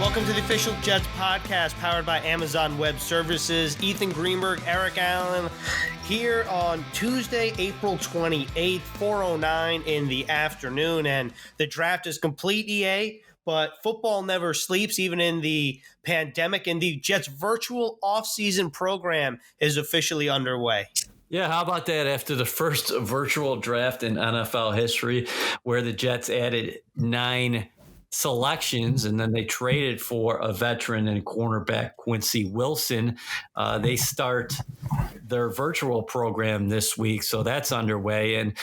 Welcome to the official Jets podcast powered by Amazon Web Services. Ethan Greenberg, Eric Allen here on Tuesday, April 28th, 4:09 in the afternoon. And the draft is complete, EA, but football never sleeps, even in the pandemic. And the Jets virtual offseason program is officially underway. Yeah, how about that after the first virtual draft in NFL history where the Jets added 9 selections and then they traded for a veteran and cornerback Quincy Wilson. They start their virtual program this week, so that's underway. And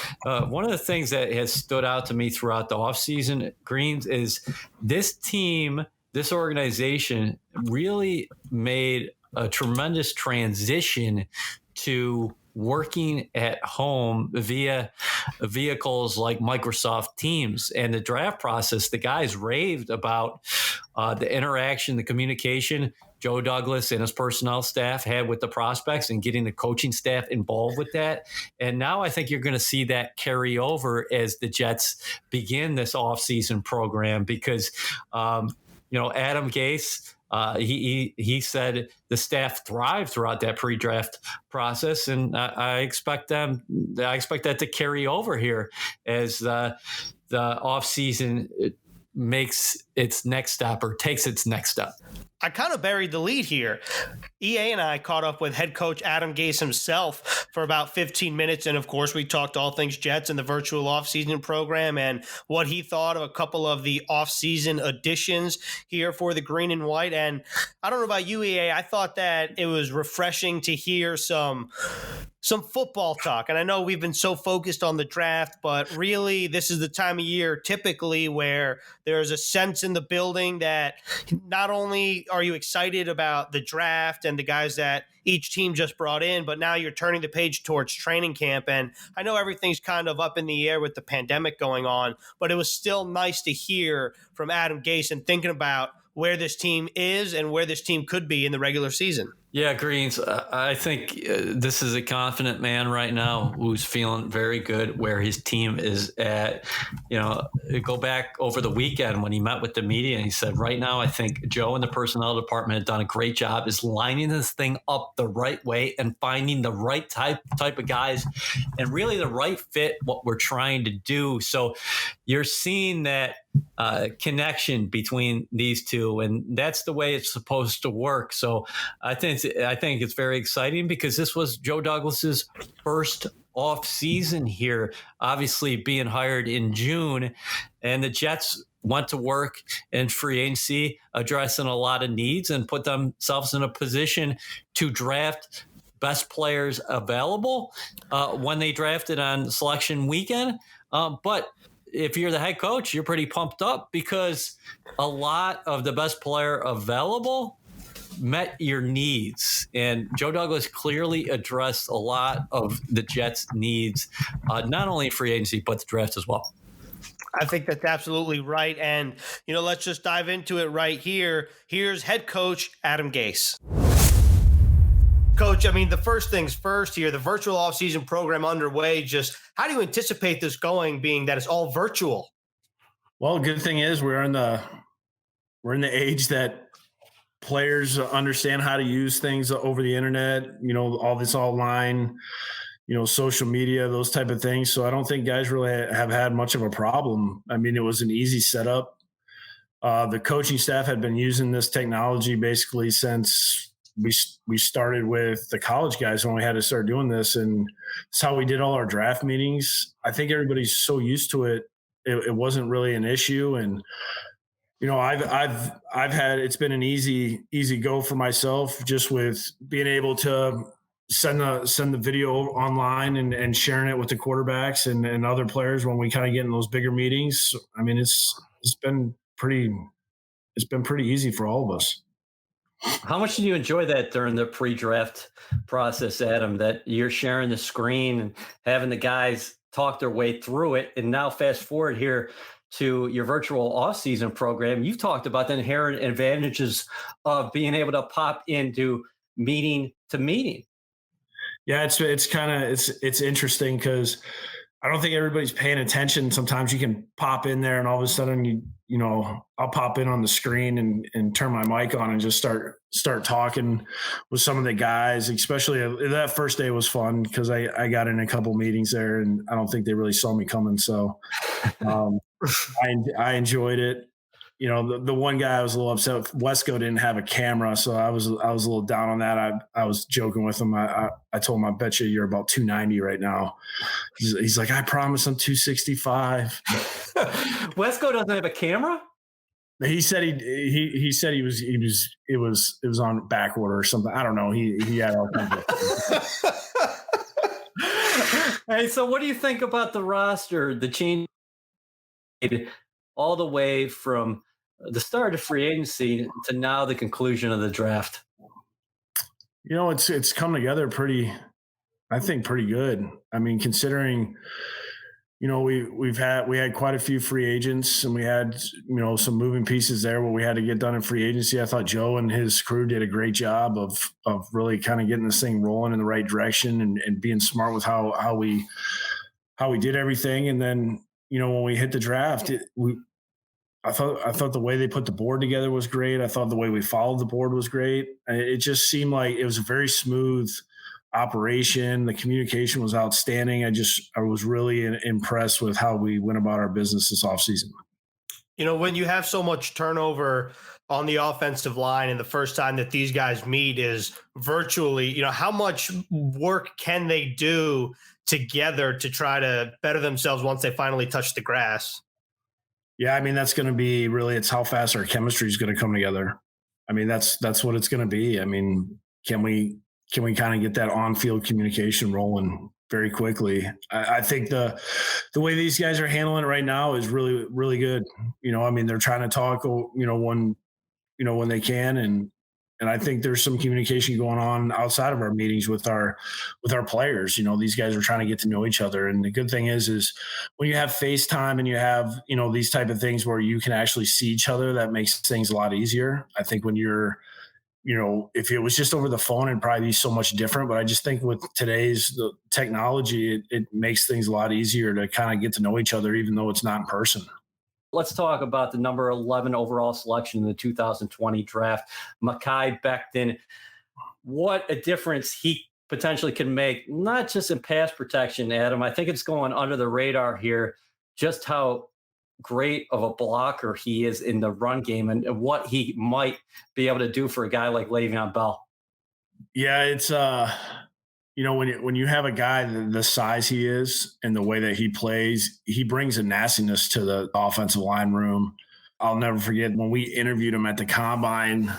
one of the things that has stood out to me throughout the offseason, Greens, is this team, this organization really made a tremendous transition to working at home via vehicles like Microsoft Teams. And the draft process, the guys raved about the interaction, the communication Joe Douglas and his personnel staff had with the prospects and getting the coaching staff involved with that. And now I think you're going to see that carry over as the Jets begin this offseason program because, Adam Gase, he said the staff thrived throughout that pre-draft process, and I expect that to carry over here as the offseason makes its next step or takes its next step. I kind of buried the lead here. EA and I caught up with head coach Adam Gase himself for about 15 minutes. And of course, we talked all things Jets and the virtual offseason program and what he thought of a couple of the offseason additions here for the green and white. And I don't know about you, EA, I thought that it was refreshing to hear some football talk. And I know we've been so focused on the draft, but really this is the time of year typically where there's a sense in the building that not only are you excited about the draft and the guys that each team just brought in, but now you're turning the page towards training camp. And I know everything's kind of up in the air with the pandemic going on, but it was still nice to hear from Adam Gase and thinking about where this team is and where this team could be in the regular season. Yeah, Greens, I think this is a confident man right now who's feeling very good where his team is at. Go back over the weekend when he met with the media and he said, right now, I think Joe and the personnel department have done a great job is lining this thing up the right way and finding the right type of guys and really the right fit, what we're trying to do. So you're seeing that connection between these two, and that's the way it's supposed to work. So I think it's very exciting because this was Joe Douglas's first off season here, obviously being hired in June, and the Jets went to work in free agency, addressing a lot of needs and put themselves in a position to draft best players available when they drafted on selection weekend. But if you're the head coach, you're pretty pumped up because a lot of the best player available met your needs. And Joe Douglas clearly addressed a lot of the Jets' needs, not only free agency, but the draft as well. I think that's absolutely right. And, let's just dive into it right here. Here's head coach Adam Gase. Coach, the first things first here, the virtual offseason program underway. Just how do you anticipate this going, being that it's all virtual? Well, good thing is we're in the age that players understand how to use things over the internet, all this online, social media, those type of things. So I don't think guys really have had much of a problem. It was an easy setup. The coaching staff had been using this technology basically since we started with the college guys when we had to start doing this, and it's how we did all our draft meetings. I think everybody's so used to it. It wasn't really an issue. And, I've had, it's been an easy go for myself just with being able to send the video online and sharing it with the quarterbacks and other players when we kind of get in those bigger meetings. It's been pretty easy for all of us. How much did you enjoy that during the pre-draft process, Adam, that you're sharing the screen and having the guys talk their way through it? And now fast forward here to your virtual off-season program. You've talked about the inherent advantages of being able to pop into meeting to meeting. Yeah, it's interesting because I don't think everybody's paying attention. Sometimes you can pop in there and all of a sudden you I'll pop in on the screen and turn my mic on and just start talking with some of the guys. Especially that first day was fun because I got in a couple meetings there, and I don't think they really saw me coming. So I enjoyed it. The one guy I was a little upset with, Wesco didn't have a camera, so I was a little down on that. I was joking with him. I told him, I bet you you're about 290 right now. He's like, I promise I'm 265. Wesco doesn't have a camera? He said he said it was on back order or something. I don't know. He had all kinds of Hey, so what do you think about the roster, the change all the way from the start of free agency to now the conclusion of the draft? It's come together I think pretty good. I mean, considering we had quite a few free agents, and we had some moving pieces there what we had to get done in free agency. I thought Joe and his crew did a great job of really kind of getting this thing rolling in the right direction and being smart with how we did everything. And then when we hit the draft, I thought the way they put the board together was great. I thought the way we followed the board was great. It just seemed like it was a very smooth operation. The communication was outstanding. I was really impressed with how we went about our business this offseason. When you have so much turnover on the offensive line and the first time that these guys meet is virtually, how much work can they do together to try to better themselves once they finally touch the grass? Yeah, I mean, that's going to be really, it's how fast our chemistry is going to come together. I mean, that's what it's going to be. I mean, can we kind of get that on-field communication rolling very quickly? I think the way these guys are handling it right now is really, really good. I mean, they're trying to talk, when they can, and I think there's some communication going on outside of our meetings with our players. These guys are trying to get to know each other. And the good thing is when you have FaceTime and you have, these type of things where you can actually see each other, that makes things a lot easier. I think when you're, if it was just over the phone, it'd probably be so much different. But I just think with today's technology, it makes things a lot easier to kind of get to know each other, even though it's not in person. Let's talk about the number 11 overall selection in the 2020 draft, Mekhi Becton. What a difference he potentially can make, not just in pass protection, Adam. I think it's going under the radar here, just how great of a blocker he is in the run game and what he might be able to do for a guy like Le'Veon Bell. Yeah, it's when you have a guy the size he is and the way that he plays, he brings a nastiness to the offensive line room. I'll never forget when we interviewed him at the combine.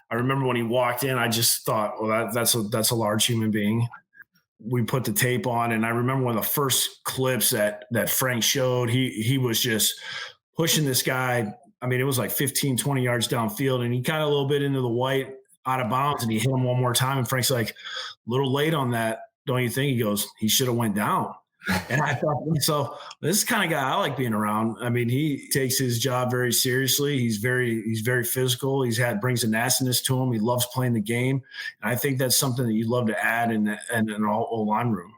I remember when he walked in, I just thought, well, that's a large human being. We put the tape on, and I remember one of the first clips that Frank showed, he was just pushing this guy. I mean, it was like 15, 20 yards downfield, and he got a little bit into the white out of bounds, and he hit him one more time. And Frank's like, a little late on that, don't you think? He goes, he should have went down. And I thought, so this is the kind of guy I like being around. I mean, he takes his job very seriously. He's very physical. Brings a nastiness to him. He loves playing the game. And I think that's something that you'd love to add in an O-line room.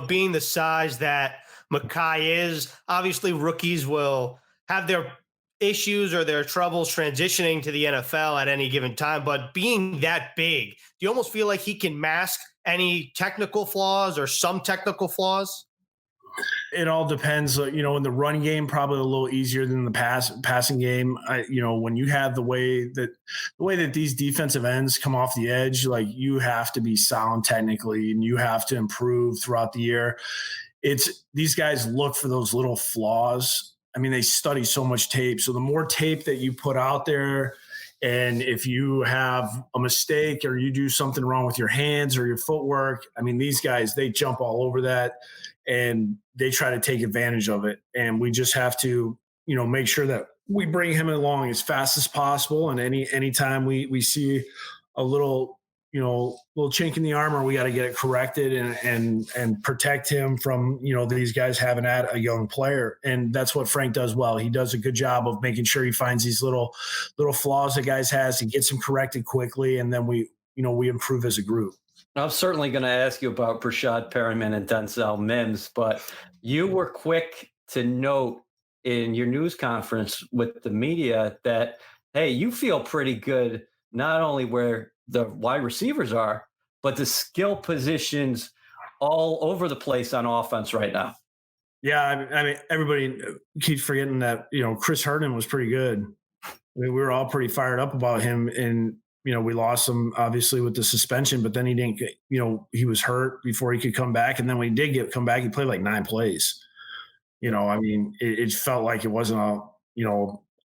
Being the size that Mekhi is, obviously rookies will have their issues or their troubles transitioning to the NFL at any given time. But being that big, do you almost feel like he can mask any technical flaws or some technical flaws? It all depends. In the run game, probably a little easier than the passing game. When you have the way that these defensive ends come off the edge, like you have to be sound technically and you have to improve throughout the year. These guys look for those little flaws. I mean, they study so much tape. So the more tape that you put out there, and if you have a mistake or you do something wrong with your hands or your footwork, I mean, these guys, they jump all over that and they try to take advantage of it. And we just have to, make sure that we bring him along as fast as possible. And anytime we see a little chink in the armor, we got to get it corrected and protect him from, these guys having at a young player. And that's what Frank does well. He does a good job of making sure he finds these little flaws that guys has and gets them corrected quickly. And then we improve as a group. I'm certainly going to ask you about Brashad Perriman and Denzel Mims, but you were quick to note in your news conference with the media that, hey, you feel pretty good not only where the wide receivers are, but the skill positions all over the place on offense right now. Yeah, I mean, everybody keeps forgetting that Chris Herndon was pretty good. I mean, we were all pretty fired up about him, and we lost him obviously with the suspension, but then he didn't get, he was hurt before he could come back, and then when he did come back, he played like 9 plays. I mean, it felt like it wasn't a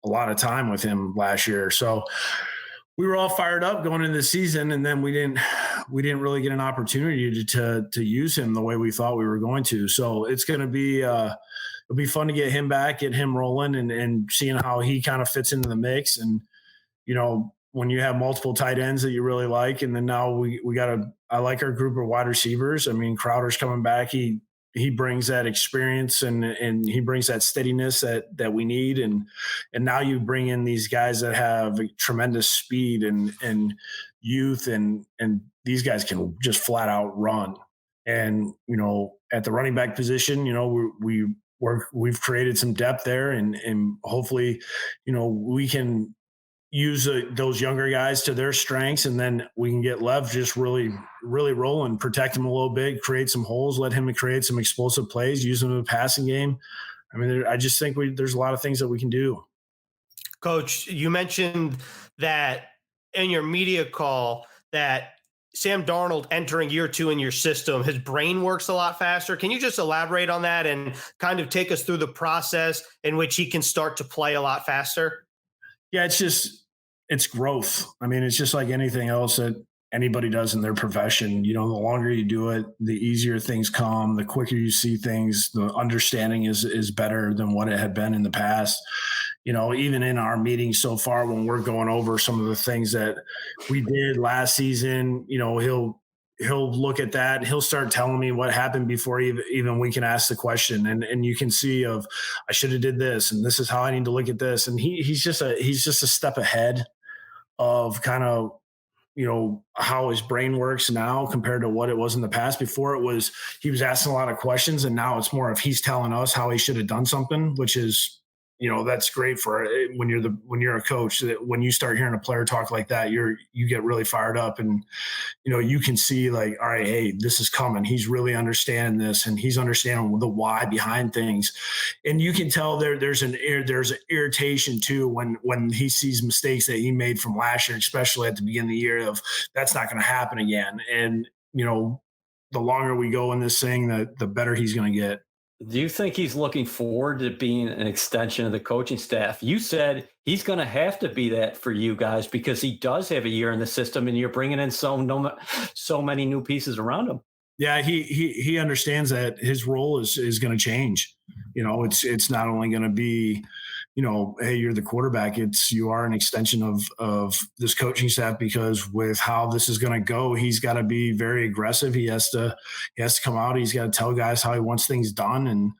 lot of time with him last year. So we were all fired up going into the season, and then we didn't really get an opportunity to use him the way we thought we were going to. So it's going to be it'll be fun to get him back, get him rolling, and seeing how he kind of fits into the mix. And when you have multiple tight ends that you really like, and then now I like our group of wide receivers. I mean, Crowder's coming back. He brings that experience and he brings that steadiness that we need. And now you bring in these guys that have tremendous speed and youth, and these guys can just flat out run. And, at the running back position, we've created some depth there, and hopefully, we can use those younger guys to their strengths, and then we can get Lev just really, really rolling, protect him a little bit, create some holes, let him create some explosive plays, use him in the passing game. I mean, I just think there's a lot of things that we can do. Coach, you mentioned that in your media call that Sam Darnold entering year 2 in your system, his brain works a lot faster. Can you just elaborate on that and kind of take us through the process in which he can start to play a lot faster? Yeah, it's growth. I mean, it's just like anything else that anybody does in their profession. The longer you do it, the easier things come, the quicker you see things, the understanding is better than what it had been in the past. Even in our meetings so far, when we're going over some of the things that we did last season, he'll look at that and he'll start telling me what happened before even we can ask the question. And you can see I should have did this, and this is how I need to look at this. And he's just a step ahead of kind of, how his brain works now compared to what it was in the past. Before he was asking a lot of questions, and now it's more of he's telling us how he should have done something, which is, that's great for when you're a coach. That when you start hearing a player talk like that, you get really fired up, and you can see like, all right, hey, this is coming. He's really understanding this, and he's understanding the why behind things. And you can tell there's an irritation too when he sees mistakes that he made from last year, especially at the beginning of the year, of that's not going to happen again. And the longer we go in this thing, the better he's going to get. Do you think he's looking forward to being an extension of the coaching staff? You said he's going to have to be that for you guys because he does have a year in the system, and you're bringing in so many new pieces around him. Yeah, he understands that his role is going to change. It's not only going to be, hey, you're the quarterback. You are an extension of this coaching staff, because with how this is going to go, he's got to be very aggressive. He has to come out. He's got to tell guys how he wants things done. And,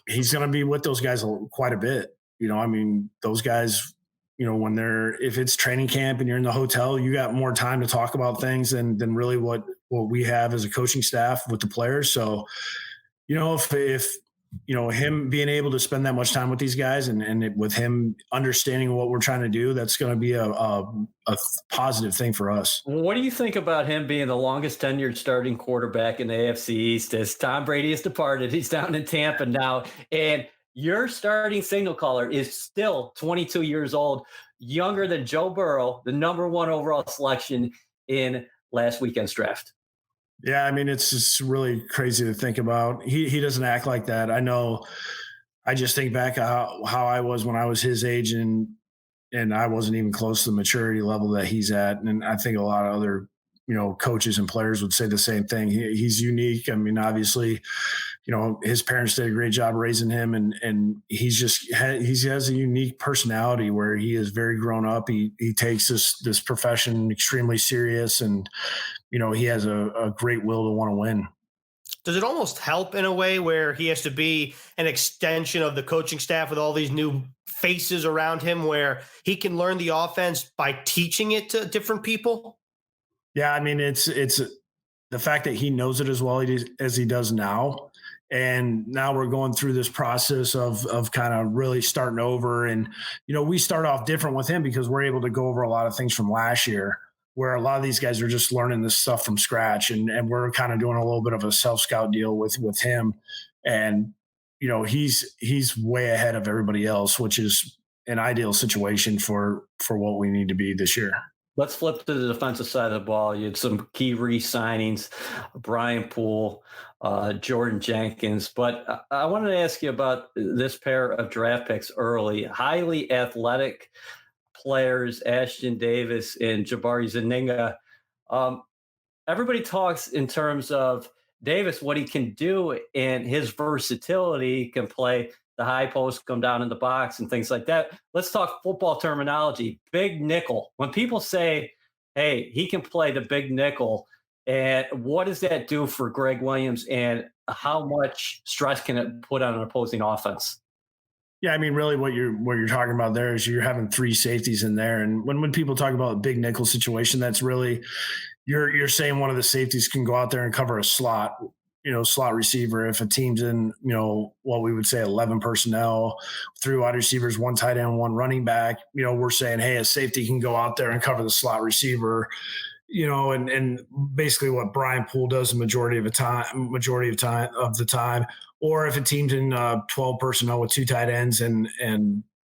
he's going to be with those guys quite a bit. I mean, those guys, if it's training camp and you're in the hotel, you got more time to talk about things than really what we have as a coaching staff with the players. So, if him being able to spend that much time with these guys and with him understanding what we're trying to do, that's going to be a positive thing for us. What do you think about him being the longest tenured starting quarterback in the AFC East? As Tom Brady has departed, he's down in Tampa now, and your starting signal caller is still 22 years old, younger than Joe Burrow, the number 1 overall selection in last weekend's draft. Yeah, I mean, it's just really crazy to think about. He doesn't act like that. I know. I just think back how I was when I was his age, and I wasn't even close to the maturity level that he's at. And I think a lot of other, coaches and players would say the same thing. He's unique. I mean, obviously, his parents did a great job raising him, and he has a unique personality where he is very grown up. He takes this profession extremely serious, and he has a great will to want to win. Does it almost help in a way where he has to be an extension of the coaching staff with all these new faces around him, where he can learn the offense by teaching it to different people? Yeah, I mean, it's the fact that he knows it as well as he does now, And now we're going through this process of kind of really starting over. And, we start off different with him because we're able to go over a lot of things from last year, where a lot of these guys are just learning this stuff from scratch. And we're kind of doing a little bit of a self-scout deal with him. And, he's way ahead of everybody else, which is an ideal situation for what we need to be this year. Let's flip to the defensive side of the ball. You had some key re-signings, Brian Poole, Jordan Jenkins. But I wanted to ask you about this pair of draft picks early. Highly athletic players, Ashton Davis and Jabari Zaninga. Everybody talks in terms of Davis, what he can do, and his versatility. Can play the high post, come down in the box, and things like that. Let's talk football terminology. Big nickel. When people say, hey, he can play the big nickel, and what does that do for Greg Williams, and how much stress can it put on an opposing offense? Yeah, I mean, really, what you're talking about there is you're having three safeties in there, and when people talk about a big nickel situation, that's really you're saying one of the safeties can go out there and cover a slot receiver. If a team's in, what we would say 11 personnel, 3 wide receivers, 1 tight end, 1 running back, we're saying, hey, a safety can go out there and cover the slot receiver, and basically what Brian Poole does the majority of the time. Or if a team's in 12 personnel with 2 tight ends and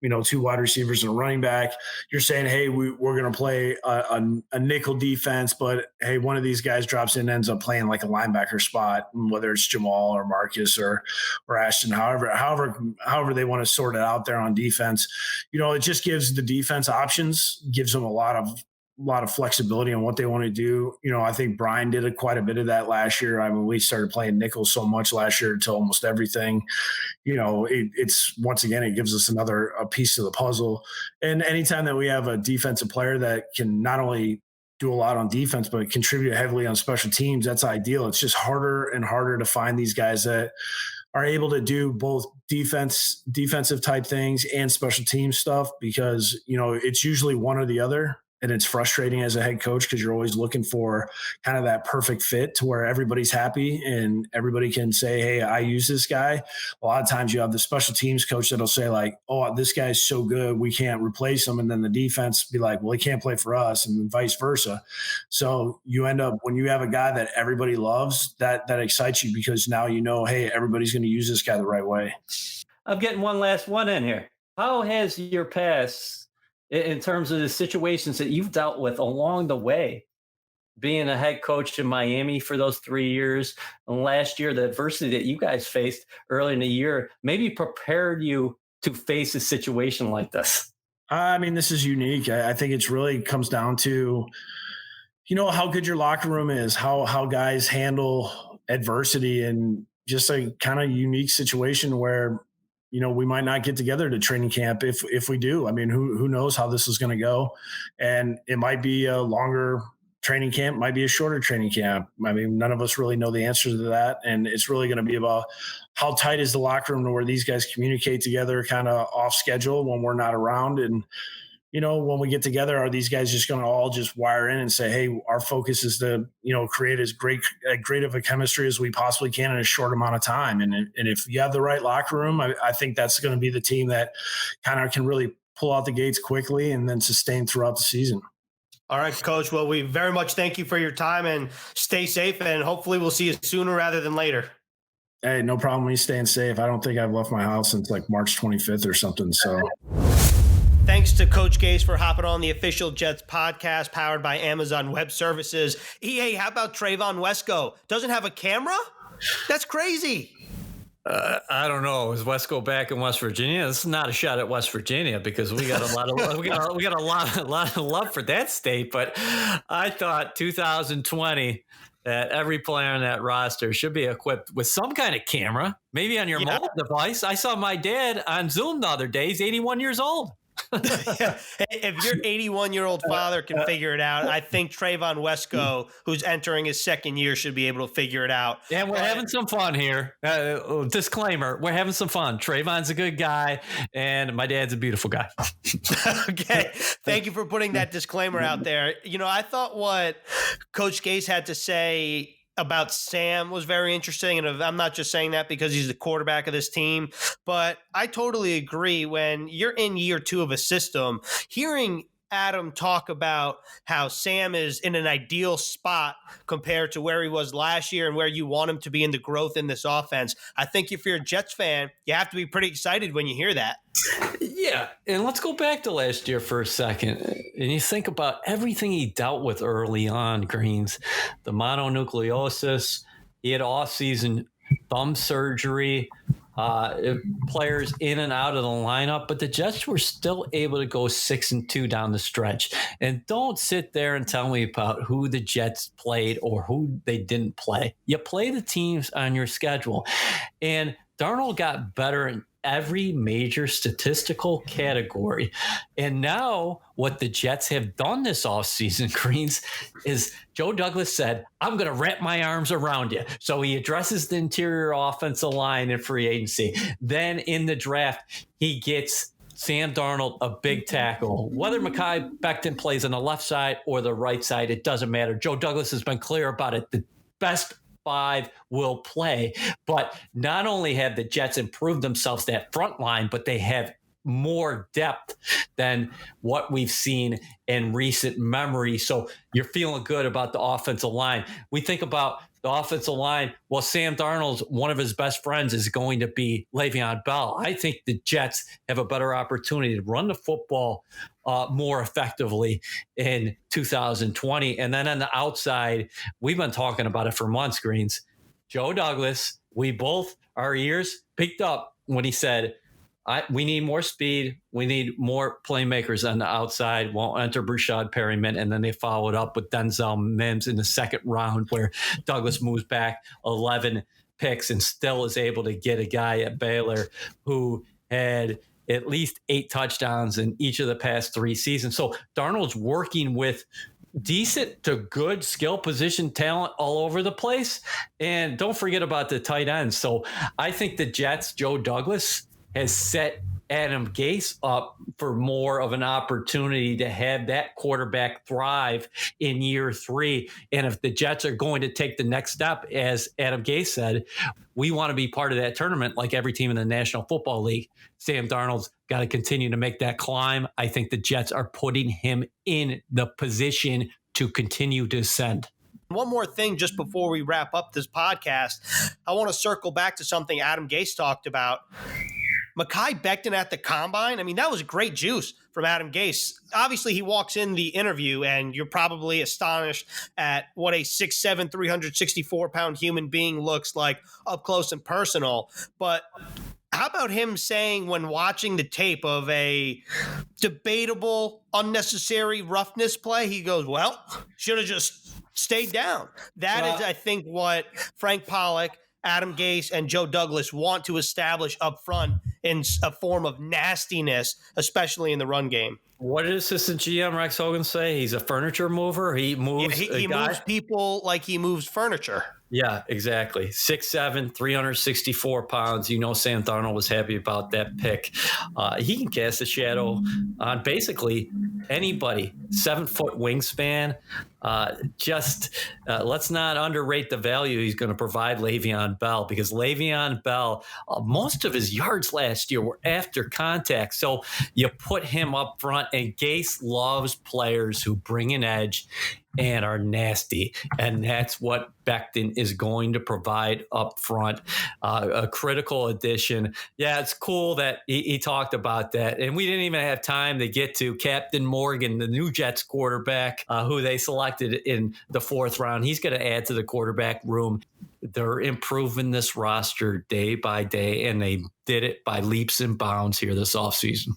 2 wide receivers and a running back, you're saying, hey, we're going to play a nickel defense, but hey, one of these guys drops in and ends up playing like a linebacker spot, whether it's Jamal or Marcus or Ashton, however they want to sort it out there on defense. It just gives the defense options, gives them a lot of flexibility on what they want to do. I think Brian did quite a bit of that last year. I mean, we started playing nickel so much last year to almost everything. It's once again, it gives us a piece of the puzzle. And anytime that we have a defensive player that can not only do a lot on defense, but contribute heavily on special teams, that's ideal. It's just harder and harder to find these guys that are able to do both defensive type things and special team stuff, because, it's usually one or the other. And it's frustrating as a head coach because you're always looking for kind of that perfect fit to where everybody's happy and everybody can say, hey, I use this guy. A lot of times you have the special teams coach that'll say like, oh, this guy's so good, we can't replace him. And then the defense be like, well, he can't play for us, and vice versa. So you end up, when you have a guy that everybody loves, that excites you because now hey, everybody's going to use this guy the right way. I'm getting one last one in here. How has your pass, in terms of the situations that you've dealt with along the way, being a head coach in Miami for those 3 years, and last year, the adversity that you guys faced early in the year, maybe prepared you to face a situation like this? I mean, this is unique. I think it's really comes down to, how good your locker room is, how guys handle adversity, and just a kind of unique situation where, we might not get together to training camp. If we do, I mean, who knows how this is going to go, and it might be a longer training camp, might be a shorter training camp. I mean, none of us really know the answer to that. And it's really going to be about how tight is the locker room to where these guys communicate together kind of off schedule when we're not around. And, when we get together, are these guys just going to all just wire in and say, hey, our focus is to, create as great of a chemistry as we possibly can in a short amount of time. And if you have the right locker room, I think that's going to be the team that kind of can really pull out the gates quickly and then sustain throughout the season. All right, Coach. Well, we very much thank you for your time, and stay safe, and hopefully we'll see you sooner rather than later. Hey, no problem. Me staying safe. I don't think I've left my house since like March 25th or something. So thanks to Coach Gase for hopping on the official Jets podcast powered by Amazon Web Services. EA, how about Trayvon Wesco? Doesn't have a camera? That's crazy. I don't know. Is Wesco back in West Virginia? This is not a shot at West Virginia because we got a lot of we got a lot of love for that state. But I thought 2020 that every player on that roster should be equipped with some kind of camera, maybe on your mobile device. I saw my dad on Zoom the other day. He's 81 years old. If your 81-year-old father can figure it out, I think Trayvon Wesco, who's entering his second year, should be able to figure it out. And we're having some fun here. Disclaimer, we're having some fun. Trayvon's a good guy, and my dad's a beautiful guy. Okay. Thank you for putting that disclaimer out there. I thought what Coach Gase had to say about Sam was very interesting. And I'm not just saying that because he's the quarterback of this team, but I totally agree. When you're in year 2 of a system, hearing Adam talk about how Sam is in an ideal spot compared to where he was last year and where you want him to be in the growth in this offense. I think if you're a Jets fan, you have to be pretty excited when you hear that. Yeah, and let's go back to last year for a second. And you think about everything he dealt with early on, Greens, the mononucleosis, he had off-season thumb surgery, players in and out of the lineup, but the Jets were still able to go 6-2 down the stretch. And don't sit there and tell me about who the Jets played or who they didn't play. You play the teams on your schedule. And Darnold got better in every major statistical category. And now what the Jets have done this offseason, Greens, is Joe Douglas said, I'm going to wrap my arms around you. So he addresses the interior offensive line in free agency. Then in the draft, he gets Sam Darnold a big tackle. Whether Mekhi Becton plays on the left side or the right side, it doesn't matter. Joe Douglas has been clear about it. The best 5 will play. But not only have the Jets improved themselves that front line, but they have more depth than what we've seen in recent memory. So you're feeling good about the offensive line. We think about the offensive line. Well, Sam Darnold's one of his best friends is going to be Le'Veon Bell. I think the Jets have a better opportunity to run the football more effectively in 2020. And then on the outside, we've been talking about it for months, Greens. Joe Douglas, we both, our ears picked up when he said, we need more speed. We need more playmakers on the outside. Won't enter Brashad Perryman. And then they followed up with Denzel Mims in the second round, where Douglas moves back 11 picks and still is able to get a guy at Baylor who had at least 8 touchdowns in each of the past 3 seasons. So Darnold's working with decent to good skill position talent all over the place. And don't forget about the tight ends. So I think the Jets, Joe Douglas, has set Adam Gase up for more of an opportunity to have that quarterback thrive in year 3. And if the Jets are going to take the next step, as Adam Gase said, we want to be part of that tournament like every team in the National Football League. Sam Darnold's got to continue to make that climb. I think the Jets are putting him in the position to continue to ascend. One more thing just before we wrap up this podcast, I want to circle back to something Adam Gase talked about. Mekhi Becton at the combine, I mean, that was great juice from Adam Gase. Obviously, he walks in the interview, and you're probably astonished at what a 6'7", 364-pound human being looks like up close and personal. But how about him saying when watching the tape of a debatable, unnecessary roughness play, he goes, well, should have just stayed down. That is, I think, what Frank Pollock, Adam Gase, and Joe Douglas want to establish up front in a form of nastiness, especially in the run game. What did assistant GM Rex Hogan say? He's a furniture mover. He moves. He moves people like he moves furniture. Yeah, exactly. 6'7", 364 pounds. You know, Sam Darnold was happy about that pick. He can cast a shadow on basically anybody. 7-foot wingspan. Let's not underrate the value he's going to provide Le'Veon Bell, because Le'Veon Bell, most of his yards last year were after contact. So you put him up front, and Gase loves players who bring an edge and are nasty. And that's what Becton is going to provide up front. A critical addition. Yeah, it's cool that he talked about that. And we didn't even have time to get to Captain Morgan, the new Jets quarterback, who they selected in the 4th round. He's going to add to the quarterback room. They're improving this roster day by day, and they did it by leaps and bounds here this offseason.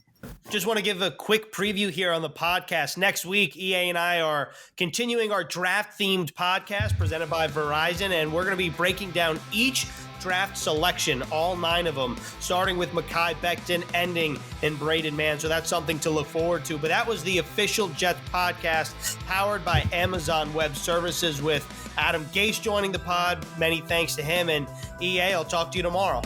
Just want to give a quick preview here on the podcast. Next week, EA and I are continuing our draft-themed podcast presented by Verizon, and we're going to be breaking down each draft selection, all 9 of them, starting with Mekhi Becton, ending in Braden Mann. So that's something to look forward to. But that was the official Jets podcast powered by Amazon Web Services with Adam Gase joining the pod. Many thanks to him. And EA, I'll talk to you tomorrow.